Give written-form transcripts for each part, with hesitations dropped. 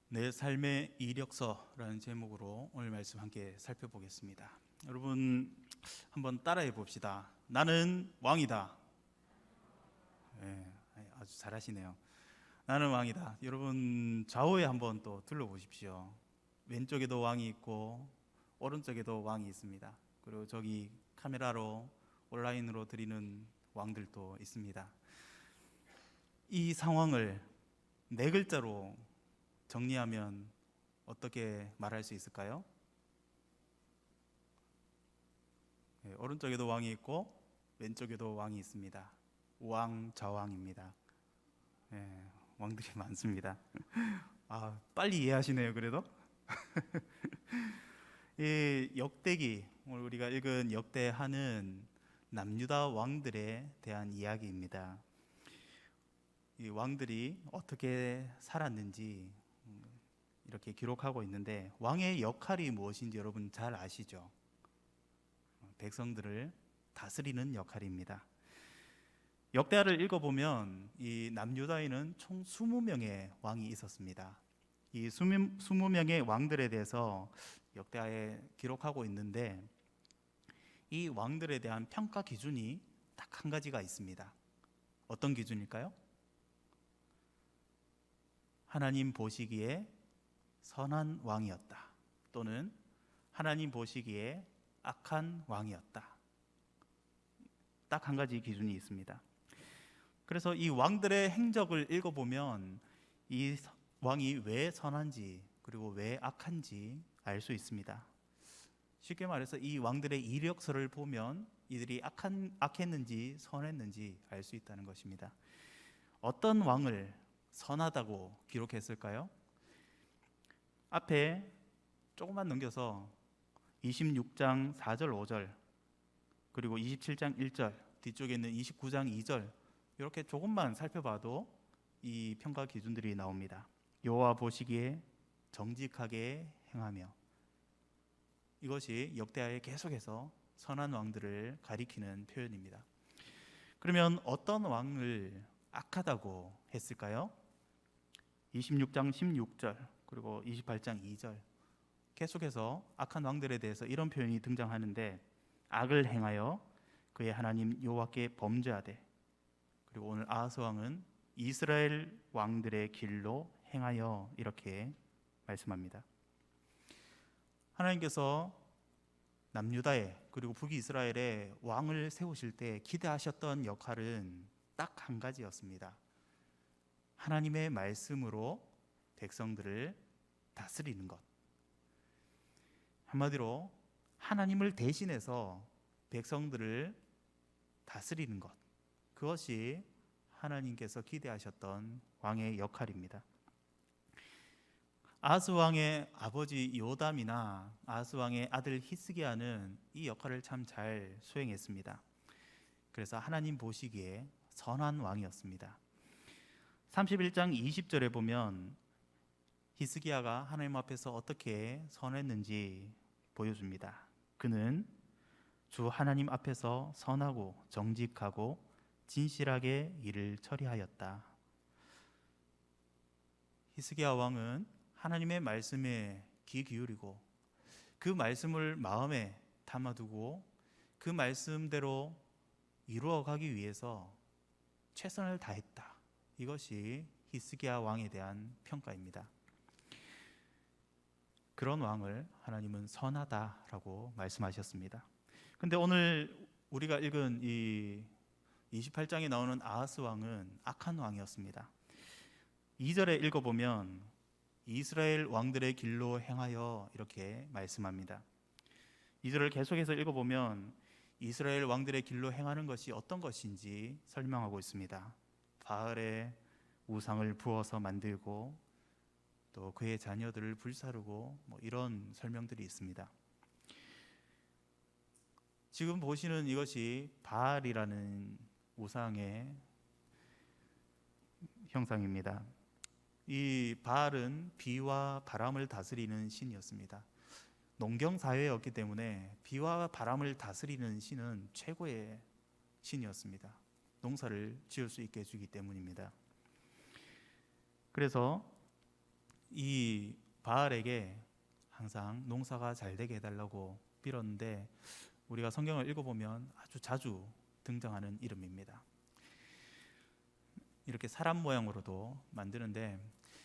내 삶의 이력서라는 제목으로 오늘 말씀 함께 살펴보겠습니다. 여러분 한번 따라해 봅시다. 나는 왕이다. 네, 아주 잘하시네요. 나는 왕이다. 여러분 좌우에 한번 또 둘러보십시오. 왼쪽에도 왕이 있고 오른쪽에도 왕이 있습니다. 그리고 저기 카메라로 온라인으로 드리는 왕들도 있습니다. 이 상황을 네 글자로 정리하면 어떻게 말할 수 있을까요? 네, 오른쪽에도 왕이 있고 왼쪽에도 왕이 있습니다. 우왕좌왕입니다. 네, 왕들이 많습니다. 빨리 이해하시네요. 그래도 이 역대기, 오늘 우리가 읽은 역대하는 남유다 왕들에 대한 이야기입니다. 이 왕들이 어떻게 살았는지 이렇게 기록하고 있는데, 왕의 역할이 무엇인지 여러분 잘 아시죠? 백성들을 다스리는 역할입니다. 역대하를 읽어보면 이 남유다에는 총 20명의 왕이 있었습니다. 이 20명의 왕들에 대해서 역대하에 기록하고 있는데, 이 왕들에 대한 평가 기준이 딱 한 가지가 있습니다. 어떤 기준일까요? 하나님 보시기에 선한 왕이었다, 또는 하나님 보시기에 악한 왕이었다. 딱 한 가지 기준이 있습니다. 그래서 이 왕들의 행적을 읽어보면 이 왕이 왜 선한지 그리고 왜 악한지 알 수 있습니다. 쉽게 말해서 이 왕들의 이력서를 보면 이들이 악했는지 선했는지 알 수 있다는 것입니다. 어떤 왕을 선하다고 기록했을까요? 앞에 조금만 넘겨서 26장 4절 5절 그리고 27장 1절, 뒤쪽에 있는 29장 2절, 이렇게 조금만 살펴봐도 이 평가 기준들이 나옵니다. 여호와 보시기에 정직하게 행하며, 이것이 역대하에 계속해서 선한 왕들을 가리키는 표현입니다. 그러면 어떤 왕을 악하다고 했을까요? 26장 16절 그리고 28장 2절, 계속해서 악한 왕들에 대해서 이런 표현이 등장하는데, 악을 행하여 그의 하나님 여호와께 범죄하되, 그리고 오늘 아하스 왕은 이스라엘 왕들의 길로 행하여, 이렇게 말씀합니다. 하나님께서 남유다에 그리고 북이스라엘에 왕을 세우실 때 기대하셨던 역할은 딱 한 가지였습니다. 하나님의 말씀으로 백성들을 다스리는 것. 한마디로 하나님을 대신해서 백성들을 다스리는 것, 그것이 하나님께서 기대하셨던 왕의 역할입니다. 아하스 왕의 아버지 요담이나 아하스 왕의 아들 히스기야는 이 역할을 참 잘 수행했습니다. 그래서 하나님 보시기에 선한 왕이었습니다. 31장 20절에 보면 히스기야가 하나님 앞에서 어떻게 선했는지 보여줍니다. 그는 주 하나님 앞에서 선하고 정직하고 진실하게 일을 처리하였다. 히스기야 왕은 하나님의 말씀에 귀 기울이고 그 말씀을 마음에 담아두고 그 말씀대로 이루어가기 위해서 최선을 다했다. 이것이 히스기야 왕에 대한 평가입니다. 그런 왕을 하나님은 선하다라고 말씀하셨습니다. 근데 오늘 우리가 읽은 이 28장에 나오는 아하스 왕은 악한 왕이었습니다. 2절에 읽어보면 이스라엘 왕들의 길로 행하여, 이렇게 말씀합니다. 2절을 계속해서 읽어보면 이스라엘 왕들의 길로 행하는 것이 어떤 것인지 설명하고 있습니다. 바알의 우상을 부어서 만들고 또 그의 자녀들을 불사르고 이런 설명들이 있습니다. 지금 보시는 이것이 바알이라는 우상의 형상입니다. 이 바알은 비와 바람을 다스리는 신이었습니다. 농경 사회였기 때문에 비와 바람을 다스리는 신은 최고의 신이었습니다. 농사를 지을 수 있게 해주기 때문입니다. 그래서 이 바알에게 항상 농사가 잘 되게 해달라고 빌었는데 우리가 성경을 읽어보면 아주 자주 등장하는 이름입니다. 이렇게 사람 모양으로도 만드는데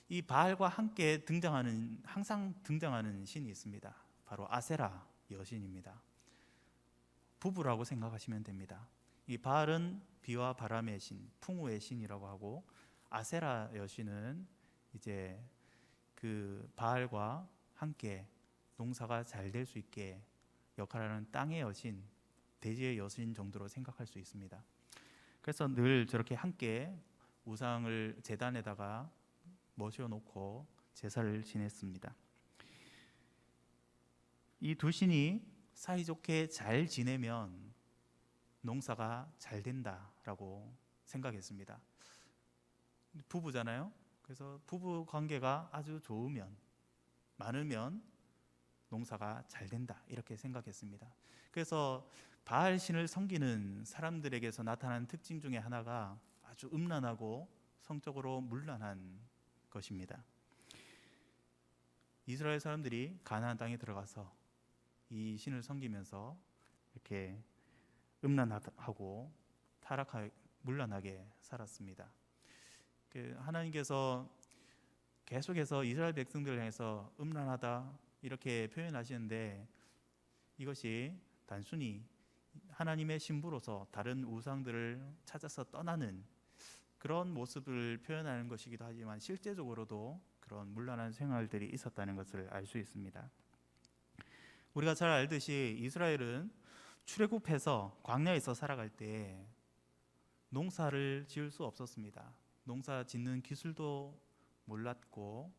이 바알과 함께 항상 등장하는 신이 있습니다. 바로 아세라 여신입니다. 부부라고 생각하시면 됩니다. 이 바알은 비와 바람의 신, 풍우의 신이라고 하고 아세라 여신은 이제 그 바알과 함께 농사가 잘 될 수 있게 역할하는 땅의 여신, 대지의 여신 정도로 생각할 수 있습니다. 그래서 늘 저렇게 함께 우상을 제단에다가 모셔놓고 제사를 지냈습니다. 이 두 신이 사이좋게 잘 지내면 농사가 잘 된다라고 생각했습니다. 부부잖아요. 그래서 부부 관계가 아주 좋으면, 많으면 농사가 잘 된다 이렇게 생각했습니다. 그래서 바알 신을 섬기는 사람들에게서 나타나는 특징 중에 하나가 아주 음란하고 성적으로 문란한 것입니다. 이스라엘 사람들이 가나안 땅에 들어가서 이 신을 섬기면서 이렇게 음란하고 타락하게 문란하게 살았습니다. 하나님께서 계속해서 이스라엘 백성들을 향해서 음란하다 이렇게 표현하시는데 이것이 단순히 하나님의 신부로서 다른 우상들을 찾아서 떠나는 그런 모습을 표현하는 것이기도 하지만 실제적으로도 그런 문란한 생활들이 있었다는 것을 알 수 있습니다. 우리가 잘 알듯이 이스라엘은 출애굽해서 광야에서 살아갈 때 농사를 지을 수 없었습니다. 농사 짓는 기술도 몰랐고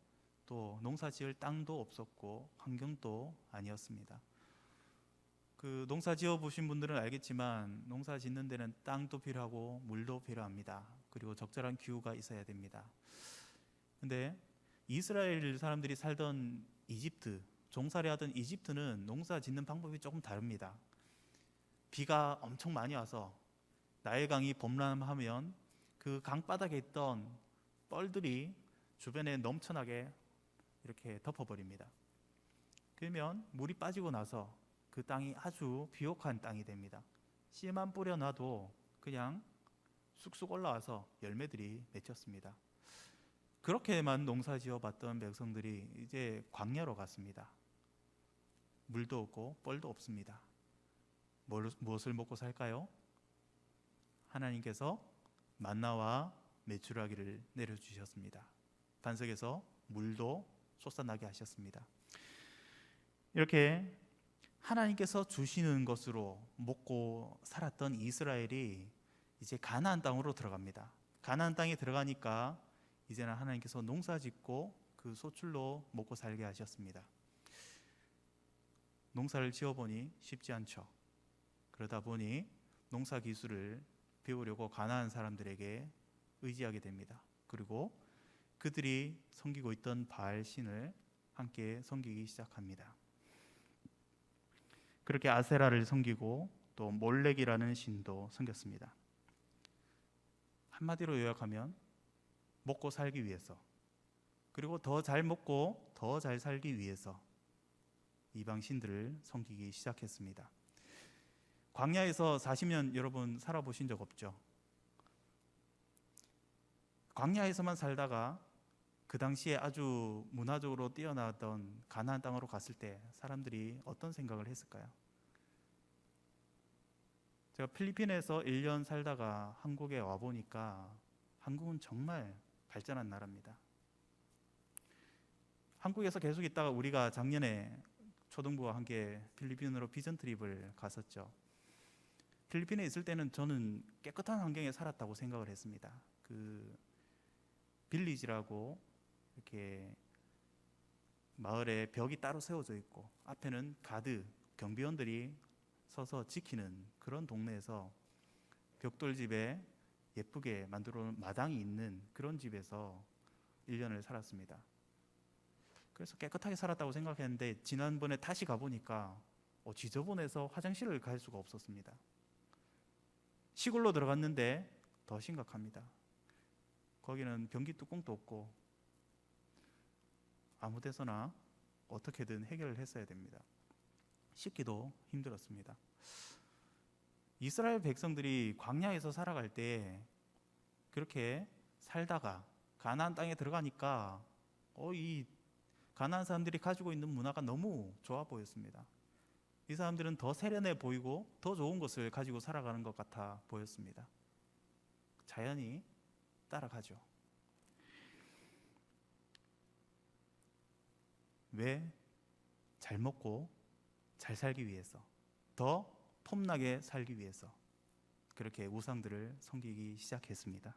또 농사 지을 땅도 없었고 환경도 아니었습니다. 그 농사 지어 보신 분들은 알겠지만 농사 짓는 데는 땅도 필요하고 물도 필요합니다. 그리고 적절한 기후가 있어야 됩니다. 근데 이스라엘 사람들이 살던 이집트, 종살이 하던 이집트는 농사 짓는 방법이 조금 다릅니다. 비가 엄청 많이 와서 나일강이 범람하면 그 강바닥에 있던 뻘들이 주변에 넘쳐나게 이렇게 덮어버립니다. 그러면 물이 빠지고 나서 그 땅이 아주 비옥한 땅이 됩니다. 씨만 뿌려놔도 그냥 쑥쑥 올라와서 열매들이 맺혔습니다. 그렇게만 농사 지어봤던 백성들이 이제 광야로 갔습니다. 물도 없고 뻘도 없습니다. 무엇을 먹고 살까요? 하나님께서 만나와 메추라기를 내려주셨습니다. 반석에서 물도 솟아나게 하셨습니다. 이렇게 하나님께서 주시는 것으로 먹고 살았던 이스라엘이 이제 가나안 땅으로 들어갑니다. 가나안 땅에 들어가니까 이제는 하나님께서 농사 짓고 그 소출로 먹고 살게 하셨습니다. 농사를 지어보니 쉽지 않죠. 그러다 보니 농사 기술을 배우려고 가나안 사람들에게 의지하게 됩니다. 그리고 그들이 섬기고 있던 바알 신을 함께 섬기기 시작합니다. 그렇게 아세라를 섬기고 또 몰렉이라는 신도 섬겼습니다. 한마디로 요약하면 먹고 살기 위해서, 그리고 더 잘 먹고 더 잘 살기 위해서 이방 신들을 섬기기 시작했습니다. 광야에서 40년 여러분 살아보신 적 없죠? 광야에서만 살다가 그 당시에 아주 문화적으로 뛰어나던 가나안 땅으로 갔을 때 사람들이 어떤 생각을 했을까요? 제가 필리핀에서 1년 살다가 한국에 와보니까 한국은 정말 발전한 나라입니다. 한국에서 계속 있다가 우리가 작년에 초등부와 함께 필리핀으로 비전 트립을 갔었죠. 필리핀에 있을 때는 저는 깨끗한 환경에 살았다고 생각을 했습니다. 그 빌리지라고 이렇게 마을에 벽이 따로 세워져 있고 앞에는 가드, 경비원들이 서서 지키는 그런 동네에서 벽돌집에 예쁘게 만들어 놓은 마당이 있는 그런 집에서 1년을 살았습니다. 그래서 깨끗하게 살았다고 생각했는데 지난번에 다시 가보니까 지저분해서 화장실을 갈 수가 없었습니다. 시골로 들어갔는데 더 심각합니다. 거기는 변기 뚜껑도 없고 아무 데서나 어떻게든 해결을 했어야 됩니다. 씻기도 힘들었습니다. 이스라엘 백성들이 광야에서 살아갈 때 그렇게 살다가 가나안 땅에 들어가니까 이 가나안 사람들이 가지고 있는 문화가 너무 좋아 보였습니다. 이 사람들은 더 세련해 보이고 더 좋은 것을 가지고 살아가는 것 같아 보였습니다. 자연히 따라가죠. 왜? 잘 먹고 잘 살기 위해서, 더 폼나게 살기 위해서 그렇게 우상들을 섬기기 시작했습니다.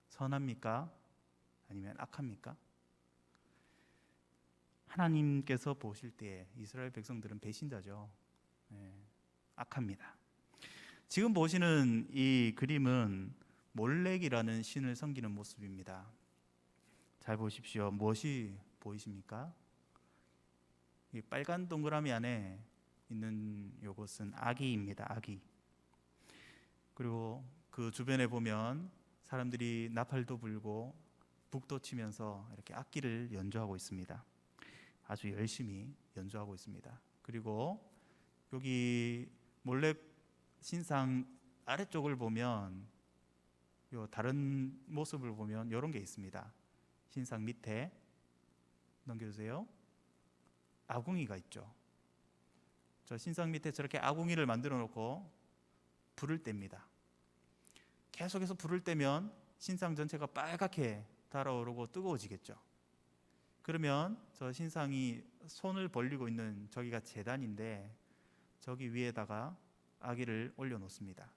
선합니까? 아니면 악합니까? 하나님께서 보실 때 이스라엘 백성들은 배신자죠. 악합니다. 지금 보시는 이 그림은 몰렉이라는 신을 섬기는 모습입니다. 잘 보십시오. 무엇이 보이십니까? 이 빨간 동그라미 안에 있는 이것은 아기입니다. 아기. 그리고 그 주변에 보면 사람들이 나팔도 불고 북도 치면서 이렇게 악기를 연주하고 있습니다. 아주 열심히 연주하고 있습니다. 그리고 여기 몰렉 신상 아래쪽을 보면 요 다른 모습을 보면 이런 게 있습니다. 신상 밑에 넘겨주세요. 아궁이가 있죠. 저 신상 밑에 저렇게 아궁이를 만들어 놓고 불을 뗍니다. 계속해서 불을 떼면 신상 전체가 빨갛게 달아오르고 뜨거워지겠죠. 그러면 저 신상이 손을 벌리고 있는 저기가 제단인데 저기 위에다가 아기를 올려놓습니다.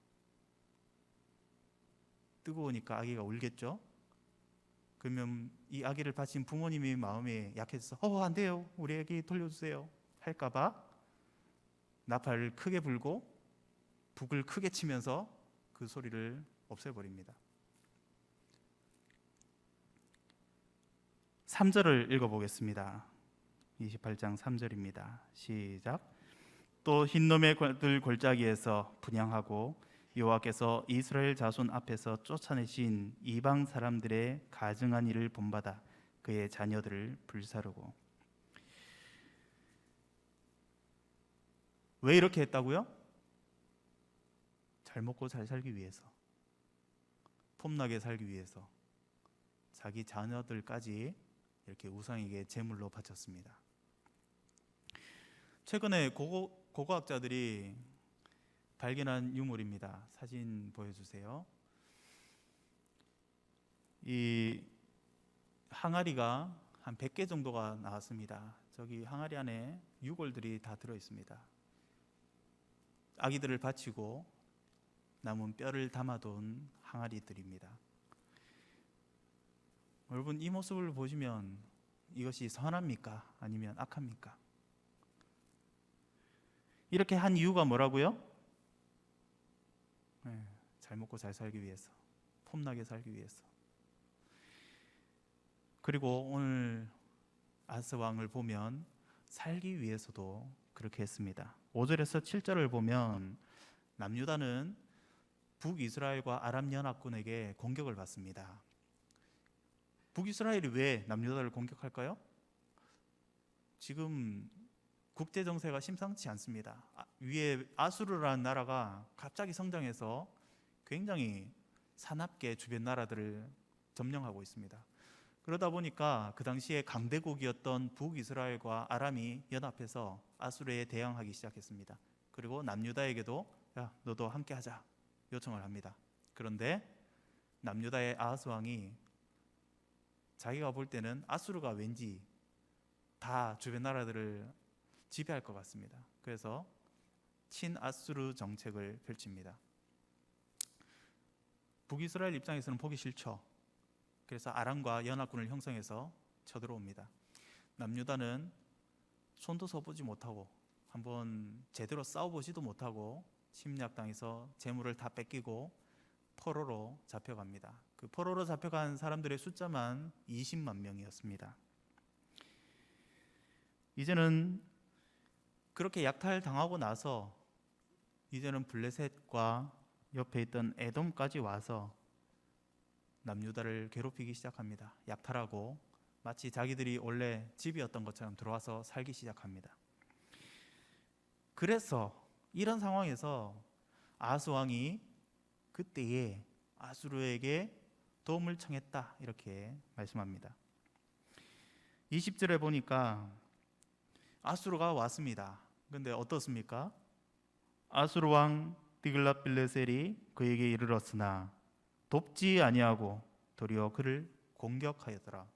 뜨거우니까 아기가 울겠죠. 그러면 이 아기를 바친 부모님의 마음이 약해져서 안 돼요, 우리 아기 돌려주세요 할까봐 나팔을 크게 불고 북을 크게 치면서 그 소리를 없애버립니다. 3절을 읽어보겠습니다. 28장 3절입니다. 시작. 또 흰놈의 들 골짜기에서 분향하고 여호와께서 이스라엘 자손 앞에서 쫓아내신 이방 사람들의 가증한 일을 본받아 그의 자녀들을 불사르고. 왜 이렇게 했다고요? 잘 먹고 잘 살기 위해서, 폼나게 살기 위해서 자기 자녀들까지 이렇게 우상에게 제물로 바쳤습니다. 최근에 고고학자들이 발견한 유물입니다. 사진 보여주세요. 이 항아리가 한 100개 정도가 나왔습니다. 저기 항아리 안에 유골들이 다 들어있습니다. 아기들을 바치고 남은 뼈를 담아둔 항아리들입니다. 여러분, 이 모습을 보시면 이것이 선합니까? 아니면 악합니까? 이렇게 한 이유가 뭐라고요? 잘 먹고 잘 살기 위해서, 폼나게 살기 위해서. 그리고 오늘 아하스 왕을 보면 살기 위해서도 그렇게 했습니다. 5절에서 7절을 보면 남유다는 북이스라엘과 아람 연합군에게 공격을 받습니다. 북이스라엘이 왜 남유다를 공격할까요? 지금 국제 정세가 심상치 않습니다. 위에 아수르라는 나라가 갑자기 성장해서 굉장히 사납게 주변 나라들을 점령하고 있습니다. 그러다 보니까 그 당시에 강대국이었던 북이스라엘과 아람이 연합해서 아수르에 대항하기 시작했습니다. 그리고 남유다에게도 야, 너도 함께 하자 요청을 합니다. 그런데 남유다의 아하스 왕이 자기가 볼 때는 아수르가 왠지 다 주변 나라들을 지배할 것 같습니다. 그래서 친아수르 정책을 펼칩니다. 북이스라엘 입장에서는 보기 싫죠. 그래서 아람과 연합군을 형성해서 쳐들어옵니다. 남유다는 손도 써보지 못하고 한번 제대로 싸워보지도 못하고 침략당해서 재물을 다 뺏기고 포로로 잡혀갑니다. 그 포로로 잡혀간 사람들의 숫자만 20만 명이었습니다. 이제는 그렇게 약탈당하고 나서 이제는 블레셋과 옆에 있던 에돔까지 와서 남유다를 괴롭히기 시작합니다. 약탈하고 마치 자기들이 원래 집이었던 것처럼 들어와서 살기 시작합니다. 그래서 이런 상황에서 아하스 왕이 그때에 아수르에게 도움을 청했다, 이렇게 말씀합니다. 20절에 보니까 아수르가 왔습니다. 근데 어떻습니까? 아수르 왕 디글랏빌레셀이 그에게 이르렀으나 돕지 아니하고 도리어 그를 공격하였더라.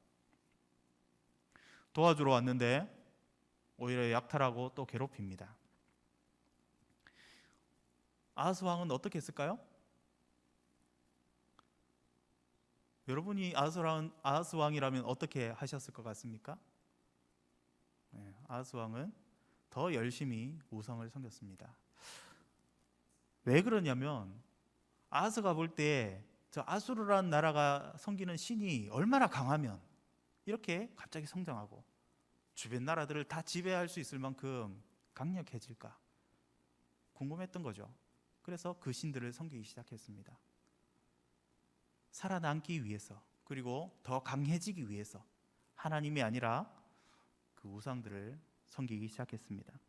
도와주러 왔는데 오히려 약탈하고 또 괴롭힙니다. 아하스 왕은 어떻게 했을까요? 여러분이 아하스 왕이라면 어떻게 하셨을 것 같습니까? 아하스 왕은 더 열심히 우상을 섬겼습니다. 왜 그러냐면 아하스가 볼 때 저 아수르라는 나라가 섬기는 신이 얼마나 강하면 이렇게 갑자기 성장하고 주변 나라들을 다 지배할 수 있을 만큼 강력해질까 궁금했던 거죠. 그래서 그 신들을 섬기기 시작했습니다. 살아남기 위해서, 그리고 더 강해지기 위해서 하나님이 아니라 그 우상들을 섬기기 시작했습니다.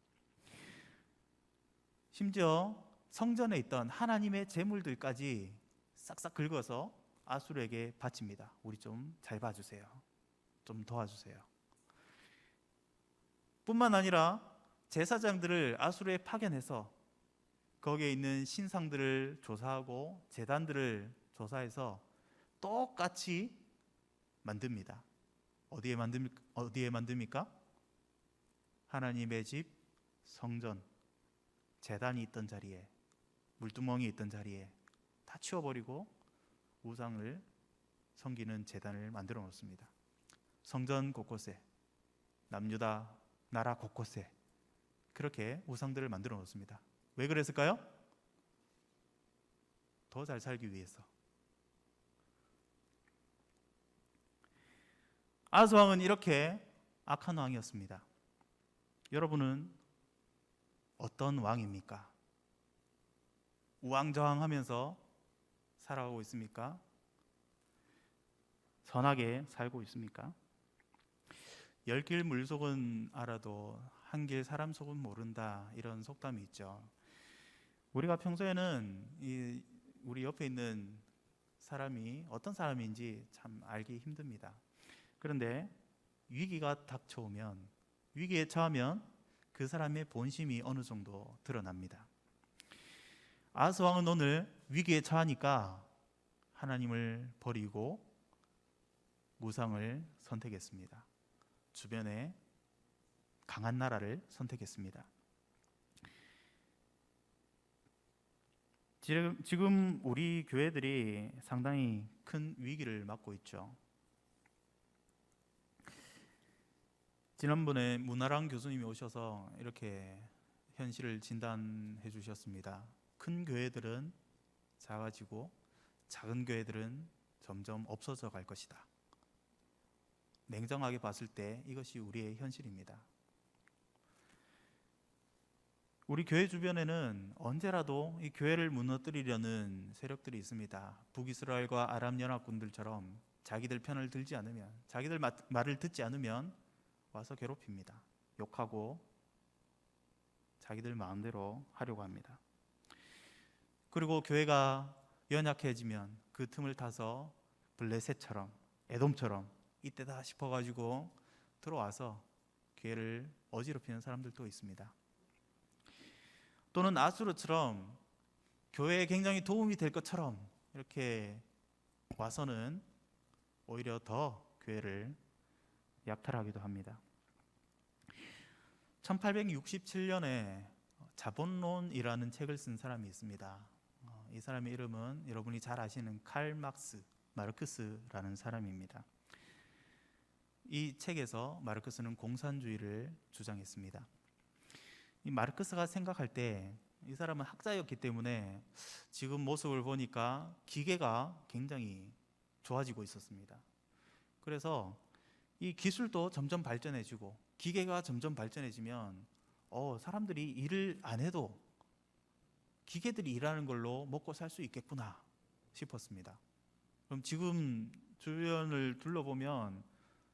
심지어 성전에 있던 하나님의 제물들까지 싹싹 긁어서 아수르에게 바칩니다. 우리 좀 잘 봐주세요. 좀 도와주세요. 뿐만 아니라 제사장들을 아수르에 파견해서 거기에 있는 신상들을 조사하고 제단들을 조사해서 똑같이 만듭니다. 어디에 만듭니까? 하나님의 집, 성전, 제단이 있던 자리에, 물두멍이 있던 자리에 다 치워버리고 우상을 섬기는 제단을 만들어 놓습니다. 성전 곳곳에, 남유다 나라 곳곳에 그렇게 우상들을 만들어 놓습니다. 왜 그랬을까요? 더 잘 살기 위해서. 아하스 왕은 이렇게 악한 왕이었습니다. 여러분은 어떤 왕입니까? 우왕좌왕하면서 살아가고 있습니까? 선하게 살고 있습니까? 열 길 물속은 알아도 한 길 사람 속은 모른다, 이런 속담이 있죠. 우리가 평소에는 우리 옆에 있는 사람이 어떤 사람인지 참 알기 힘듭니다. 그런데 위기가 닥쳐오면, 위기에 처하면 그 사람의 본심이 어느 정도 드러납니다. 아하스 왕은 오늘 위기에 처하니까 하나님을 버리고 우상을 선택했습니다. 주변에 강한 나라를 선택했습니다. 지금 우리 교회들이 상당히 큰 위기를 맞고 있죠. 지난번에 문아랑 교수님이 오셔서 이렇게 현실을 진단해 주셨습니다. 큰 교회들은 작아지고 작은 교회들은 점점 없어져 갈 것이다. 냉정하게 봤을 때 이것이 우리의 현실입니다. 우리 교회 주변에는 언제라도 이 교회를 무너뜨리려는 세력들이 있습니다. 북이스라엘과 아랍 연합군들처럼 자기들 편을 들지 않으면, 자기들 말을 듣지 않으면 와서 괴롭힙니다. 욕하고 자기들 마음대로 하려고 합니다. 그리고 교회가 연약해지면 그 틈을 타서 블레셋처럼, 에돔처럼 이때다 싶어가지고 들어와서 교회를 어지럽히는 사람들도 있습니다. 또는 아수르처럼 교회에 굉장히 도움이 될 것처럼 이렇게 와서는 오히려 더 교회를 약탈하기도 합니다. 1867년에 자본론이라는 책을 쓴 사람이 있습니다. 이 사람의 이름은 여러분이 잘 아시는 칼 마르크스라는 사람입니다. 이 책에서 마르크스는 공산주의를 주장했습니다. 이 마르크스가 생각할 때 이 사람은 학자였기 때문에 지금 모습을 보니까 기계가 굉장히 좋아지고 있었습니다. 그래서 이 기술도 점점 발전해지고 기계가 점점 발전해지면 사람들이 일을 안 해도 기계들이 일하는 걸로 먹고 살 수 있겠구나 싶었습니다. 그럼 지금 주변을 둘러보면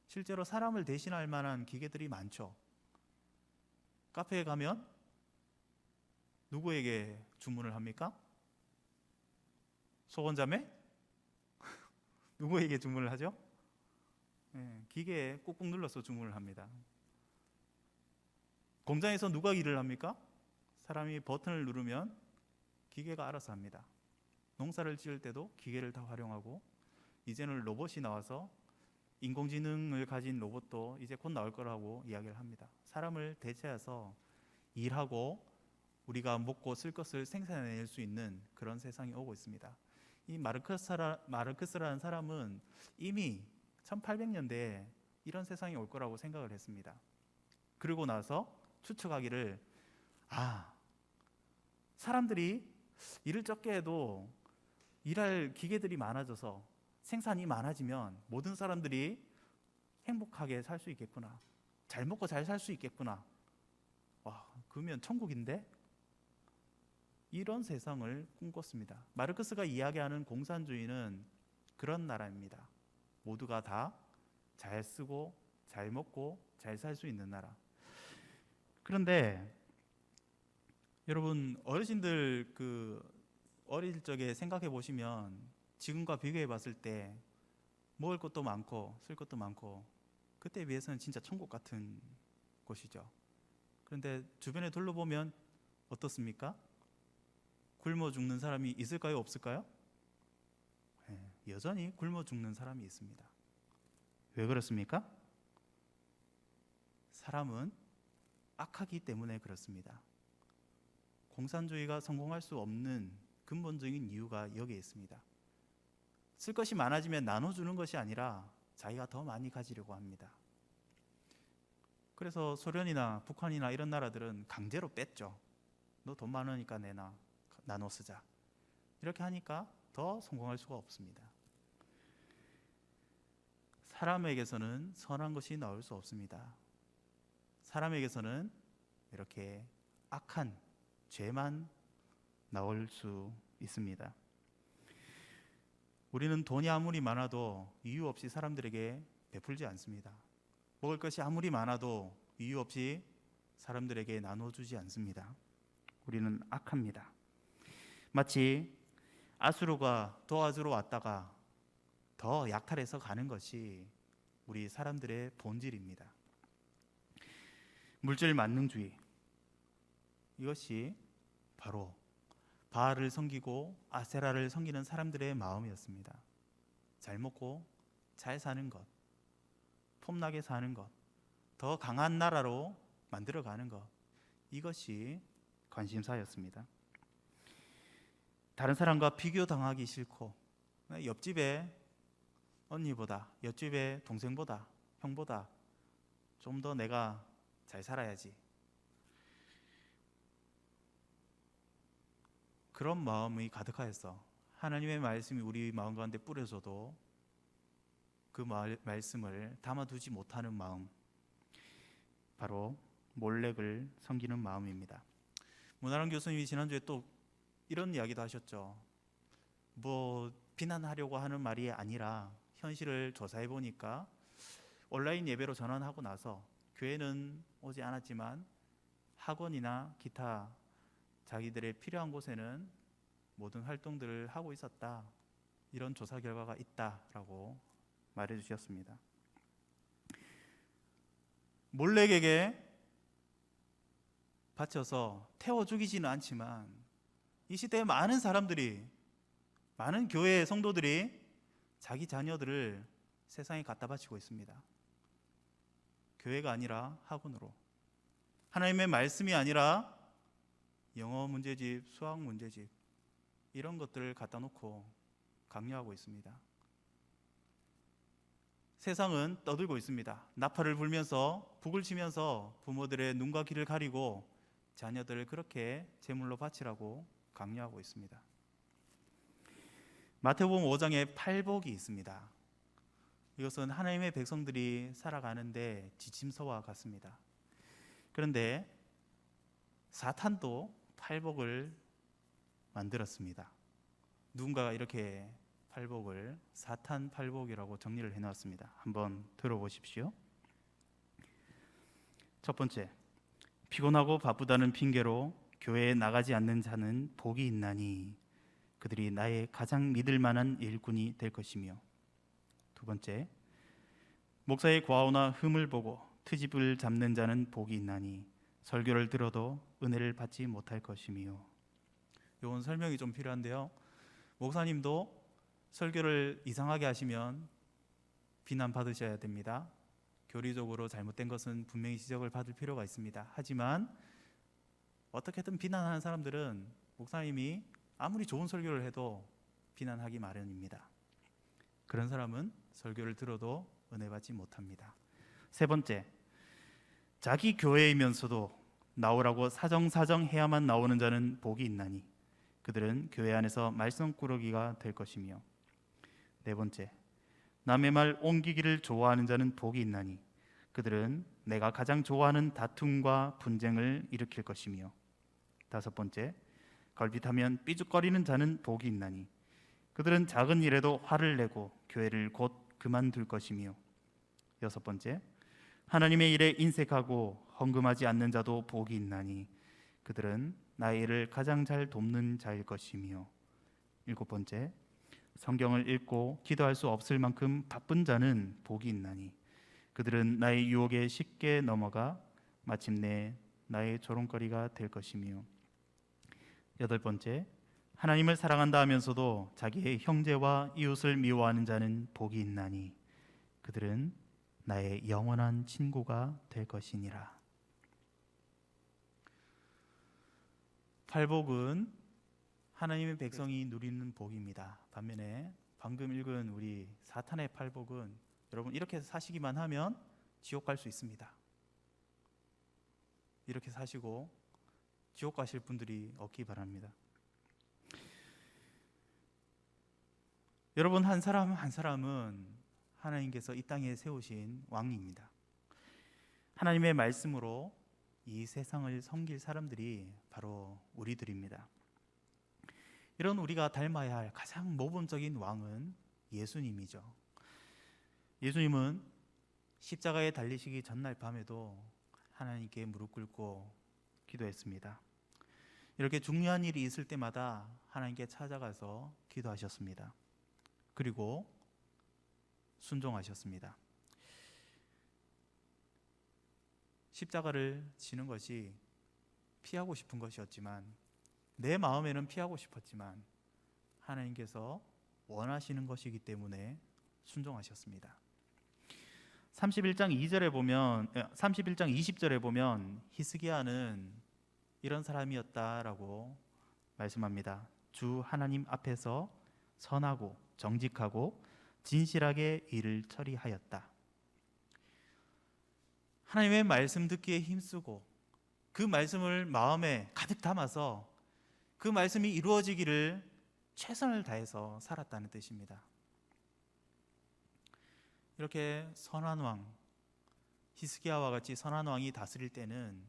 실제로 사람을 대신할 만한 기계들이 많죠. 카페에 가면 누구에게 주문을 합니까? 소원자매? 누구에게 주문을 하죠? 기계에 꾹꾹 눌러서 주문을 합니다. 공장에서 누가 일을 합니까? 사람이 버튼을 누르면 기계가 알아서 합니다. 농사를 지을 때도 기계를 다 활용하고, 이제는 로봇이 나와서 인공지능을 가진 로봇도 이제 곧 나올 거라고 이야기를 합니다. 사람을 대체해서 일하고 우리가 먹고 쓸 것을 생산해낼 수 있는 그런 세상이 오고 있습니다. 이 마르크스라는 사람은 이미 1800년대에 이런 세상이 올 거라고 생각을 했습니다. 그러고 나서 추측하기를, 사람들이 일을 적게 해도 일할 기계들이 많아져서 생산이 많아지면 모든 사람들이 행복하게 살 수 있겠구나, 잘 먹고 잘 살 수 있겠구나, 그러면 천국인데? 이런 세상을 꿈꿨습니다. 마르크스가 이야기하는 공산주의는 그런 나라입니다. 모두가 다 잘 쓰고 잘 먹고 잘 살 수 있는 나라. 그런데 여러분, 어르신들 어릴 적에 생각해 보시면 지금과 비교해 봤을 때 먹을 것도 많고 쓸 것도 많고 그때에 비해서는 진짜 천국 같은 곳이죠. 그런데 주변에 둘러보면 어떻습니까? 굶어 죽는 사람이 있을까요? 없을까요? 여전히 굶어 죽는 사람이 있습니다. 왜 그렇습니까? 사람은 악하기 때문에 그렇습니다. 공산주의가 성공할 수 없는 근본적인 이유가 여기에 있습니다. 쓸 것이 많아지면 나눠주는 것이 아니라 자기가 더 많이 가지려고 합니다. 그래서 소련이나 북한이나 이런 나라들은 강제로 뺐죠. 너 돈 많으니까 내놔, 나눠 쓰자. 이렇게 하니까 더 성공할 수가 없습니다. 사람에게서는 선한 것이 나올 수 없습니다. 사람에게서는 이렇게 악한 죄만 나올 수 있습니다. 우리는 돈이 아무리 많아도 이유 없이 사람들에게 베풀지 않습니다. 먹을 것이 아무리 많아도 이유 없이 사람들에게 나눠주지 않습니다. 우리는 악합니다. 마치 아수르가 도와주러 왔다가 더 약탈해서 가는 것이 우리 사람들의 본질입니다. 물질 만능주의, 이것이 바로 바알을 섬기고 아세라를 섬기는 사람들의 마음이었습니다. 잘 먹고 잘 사는 것, 폼나게 사는 것, 더 강한 나라로 만들어가는 것, 이것이 관심사였습니다. 다른 사람과 비교당하기 싫고, 옆집의 언니보다, 옆집의 동생보다, 형보다 좀 더 내가 잘 살아야지, 그런 마음이 가득하여서 하나님의 말씀이 우리 마음 가운데 뿌려져도 그 말씀을 담아두지 못하는 마음, 바로 몰렉을 섬기는 마음입니다. 문화랑 교수님이 지난주에 또 이런 이야기도 하셨죠. 비난하려고 하는 말이 아니라 현실을 조사해 보니까 온라인 예배로 전환하고 나서 교회는 오지 않았지만 학원이나 기타 자기들의 필요한 곳에는 모든 활동들을 하고 있었다, 이런 조사 결과가 있다라고 말해 주셨습니다. 몰렉에게 바쳐서 태워 죽이지는 않지만 이 시대에 많은 사람들이, 많은 교회의 성도들이 자기 자녀들을 세상에 갖다 바치고 있습니다. 교회가 아니라 학원으로, 하나님의 말씀이 아니라 영어 문제집, 수학 문제집, 이런 것들을 갖다 놓고 강요하고 있습니다. 세상은 떠들고 있습니다. 나팔을 불면서, 북을 치면서 부모들의 눈과 귀를 가리고 자녀들을 그렇게 제물로 바치라고 강요하고 있습니다. 마태복음 5장에 팔복이 있습니다. 이것은 하나님의 백성들이 살아가는데 지침서와 같습니다. 그런데 사탄도 팔복을 만들었습니다. 누군가가 이렇게 팔복을 사탄 팔복이라고 정리를 해놨습니다. 한번 들어보십시오. 첫 번째, 피곤하고 바쁘다는 핑계로 교회에 나가지 않는 자는 복이 있나니 그들이 나의 가장 믿을 만한 일꾼이 될 것이며, 두 번째, 목사의 과오나 흠을 보고 트집을 잡는 자는 복이 있나니 설교를 들어도 은혜를 받지 못할 것이며. 이건 설명이 좀 필요한데요, 목사님도 설교를 이상하게 하시면 비난받으셔야 됩니다. 교리적으로 잘못된 것은 분명히 지적을 받을 필요가 있습니다. 하지만 어떻게든 비난하는 사람들은 목사님이 아무리 좋은 설교를 해도 비난하기 마련입니다. 그런 사람은 설교를 들어도 은혜 받지 못합니다. 세 번째, 자기 교회이면서도 나오라고 사정사정 해야만 나오는 자는 복이 있나니 그들은 교회 안에서 말썽꾸러기가 될 것이며, 네 번째, 남의 말 옮기기를 좋아하는 자는 복이 있나니 그들은 내가 가장 좋아하는 다툼과 분쟁을 일으킬 것이며, 다섯 번째, 걸핏하면 삐죽거리는 자는 복이 있나니 그들은 작은 일에도 화를 내고 교회를 곧 그만둘 것이며, 여섯 번째, 하나님의 일에 인색하고 헌금하지 않는 자도 복이 있나니 그들은 나의 일을 가장 잘 돕는 자일 것이며, 일곱 번째, 성경을 읽고 기도할 수 없을 만큼 바쁜 자는 복이 있나니 그들은 나의 유혹에 쉽게 넘어가 마침내 나의 조롱거리가 될 것이며, 여덟 번째, 하나님을 사랑한다 하면서도 자기의 형제와 이웃을 미워하는 자는 복이 있나니 그들은 나의 영원한 친구가 될 것이니라. 팔복은 하나님의 백성이 누리는 복입니다. 반면에 방금 읽은 우리 사탄의 팔복은 여러분 이렇게 사시기만 하면 지옥 갈 수 있습니다. 이렇게 사시고 지옥 가실 분들이 없기 바랍니다. 여러분, 한 사람 한 사람은 하나님께서 이 땅에 세우신 왕입니다. 하나님의 말씀으로 이 세상을 섬길 사람들이 바로 우리들입니다. 이런 우리가 닮아야 할 가장 모범적인 왕은 예수님이죠. 예수님은 십자가에 달리시기 전날 밤에도 하나님께 무릎 꿇고 기도했습니다. 이렇게 중요한 일이 있을 때마다 하나님께 찾아가서 기도하셨습니다. 그리고 순종하셨습니다. 십자가를 지는 것이 피하고 싶은 것이었지만, 내 마음에는 피하고 싶었지만 하나님께서 원하시는 것이기 때문에 순종하셨습니다. 31장 20절에 보면 히스기야는 이런 사람이었다라고 말씀합니다. 주 하나님 앞에서 선하고 정직하고 진실하게 일을 처리하였다. 하나님의 말씀 듣기에 힘쓰고 그 말씀을 마음에 가득 담아서 그 말씀이 이루어지기를 최선을 다해서 살았다는 뜻입니다. 이렇게 선한 왕, 히스기야와 같이 선한 왕이 다스릴 때는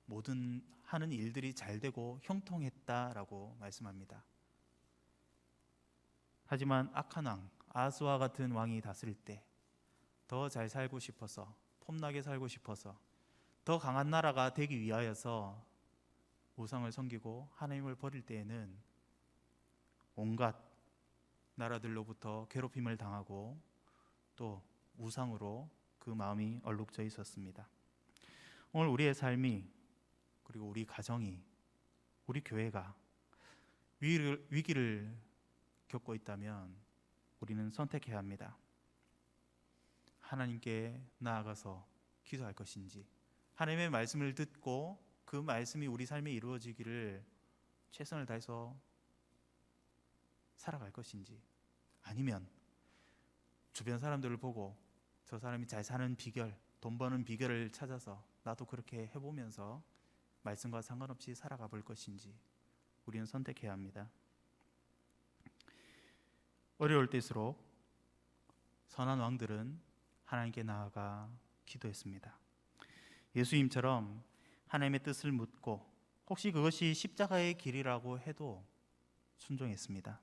모든 하는 일들이 잘 되고 형통했다라고 말씀합니다. 하지만 악한 왕, 아하스와 같은 왕이 다스릴 때 더 잘 살고 싶어서, 폼나게 살고 싶어서, 더 강한 나라가 되기 위하여서 우상을 섬기고 하나님을 버릴 때에는 온갖 나라들로부터 괴롭힘을 당하고 또 우상으로 그 마음이 얼룩져 있었습니다. 오늘 우리의 삶이, 그리고 우리 가정이, 우리 교회가 위기를 겪고 있다면 우리는 선택해야 합니다. 하나님께 나아가서 기도할 것인지, 하나님의 말씀을 듣고 그 말씀이 우리 삶에 이루어지기를 최선을 다해서 살아갈 것인지, 아니면 주변 사람들을 보고 저 사람이 잘 사는 비결, 돈 버는 비결을 찾아서 나도 그렇게 해보면서 말씀과 상관없이 살아가 볼 것인지 우리는 선택해야 합니다. 어려울 때일수록 선한 왕들은 하나님께 나아가 기도했습니다. 예수님처럼 하나님의 뜻을 묻고 혹시 그것이 십자가의 길이라고 해도 순종했습니다.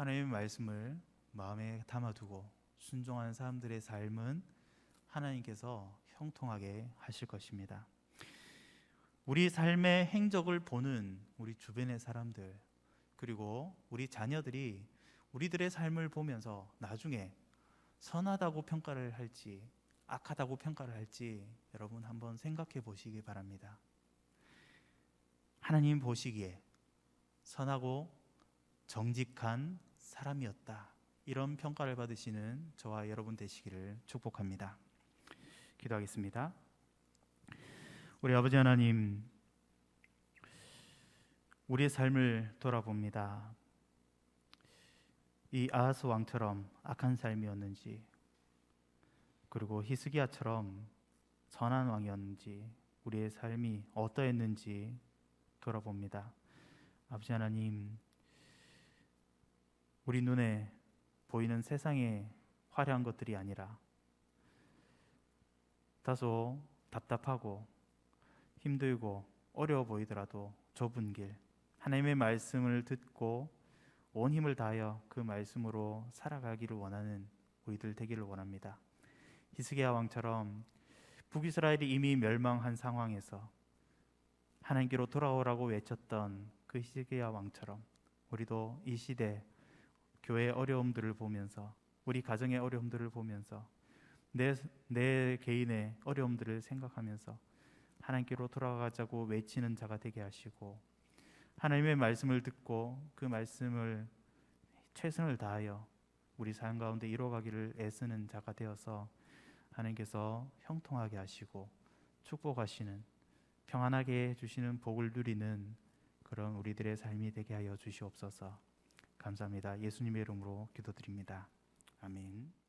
하나님의 말씀을 마음에 담아두고 순종하는 사람들의 삶은 하나님께서 형통하게 하실 것입니다. 우리 삶의 행적을 보는 우리 주변의 사람들, 그리고 우리 자녀들이 우리들의 삶을 보면서 나중에 선하다고 평가를 할지 악하다고 평가를 할지 여러분 한번 생각해 보시기 바랍니다. 하나님 보시기에 선하고 정직한 사람이었다, 이런 평가를 받으시는 저와 여러분 되시기를 축복합니다. 기도하겠습니다. 우리 아버지 하나님, 우리의 삶을 돌아봅니다. 이 아하스 왕처럼 악한 삶이었는지, 그리고 히스기야처럼 선한 왕이었는지, 우리의 삶이 어떠했는지 돌아봅니다. 아버지 하나님, 우리 눈에 보이는 세상의 화려한 것들이 아니라 다소 답답하고 힘들고 어려워 보이더라도 좁은 길, 하나님의 말씀을 듣고 온 힘을 다하여 그 말씀으로 살아가기를 원하는 우리들 되기를 원합니다. 히스기야 왕처럼 북이스라엘이 이미 멸망한 상황에서 하나님께로 돌아오라고 외쳤던 그 히스기야 왕처럼 우리도 이 시대 교회의 어려움들을 보면서, 우리 가정의 어려움들을 보면서, 내 개인의 어려움들을 생각하면서 하나님께로 돌아가자고 외치는 자가 되게 하시고, 하나님의 말씀을 듣고 그 말씀을 최선을 다하여 우리 삶 가운데 이루어가기를 애쓰는 자가 되어서 하나님께서 형통하게 하시고 축복하시는, 평안하게 해주시는 복을 누리는 그런 우리들의 삶이 되게 하여 주시옵소서. 감사합니다. 예수님의 이름으로 기도드립니다. 아멘.